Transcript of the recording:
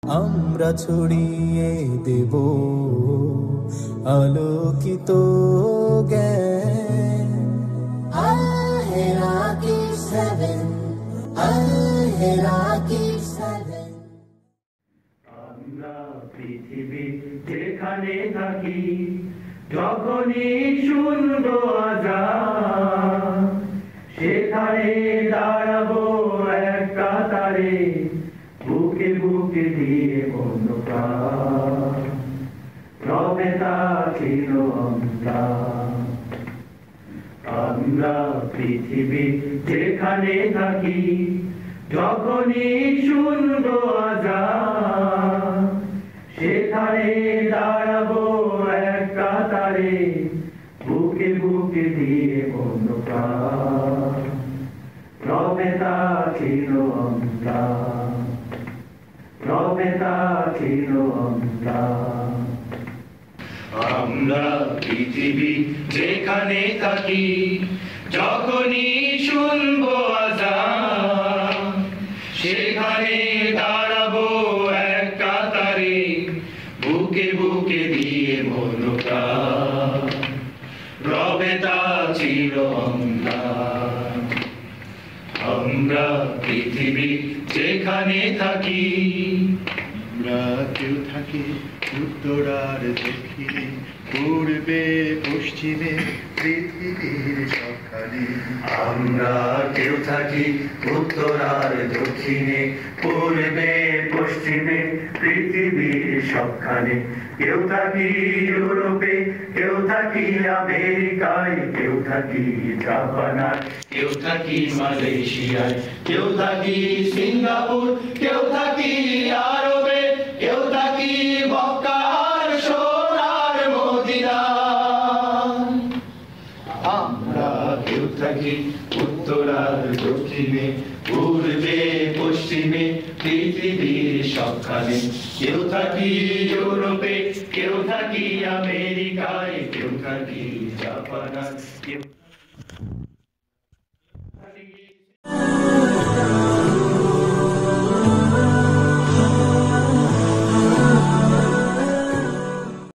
আমরা ছড়িয়ে দেব আলোকিত জ্ঞান। আমরা পৃথিবী যেখানে থাকি, যখনই শুনবো আজান, সেখানে দাঁড়াবো এক কাতারে, বুকে বুকে দিয়ে বন্ধ প্রাণ। রবে তা ছিল আমরা পৃথিবী যেখানে থাকি, যখনই শুনবো আজান, সেখানে দাঁড়াবো এক কাতারে, বুকে বুকে দিয়ে বন্ধ প্রাণ। রবে তা ছিল রবে তা ছিল আমরা পৃথিবী যেখানে থাকি, যখনই শুনবো আজান, সেখানে দাঁড়াবো এক কাতারে, বুকে বুকে দিয়ে বন্ধ প্রাণ। রবে তা ছিল আমরা পৃথিবী যেখানে থাকি। আমরা কেউ থাকি উত্তর আর দক্ষিণে, পূর্বে পশ্চিমে, পৃথিবীর সবখানে। আমরা কেউ থাকি উত্তর আর দক্ষিণে, পূর্বে পশ্চিমে, পৃথিবীর সবখানে। কেউ থাকি ইউরোপে, কেউ থাকি আমেরিকায়, কেউ থাকি জাপানায়, কেউ থাকি মালয়েশিয়ায়, কেউ থাকি সিঙ্গাপুর, কেউ থাকি আরবে, কেউ থাকি মক্কা আর সোনার মদিনায়। আমরা কেউ থাকি উত্তর আর দক্ষিণে, পূর্বে পশ্চিমে, পৃথিবীর সবখানে। কেউ থাকি ইউরোপে, কেউ থাকি আমেরিকায়, কেউ থাকি জাপানায়, কেউ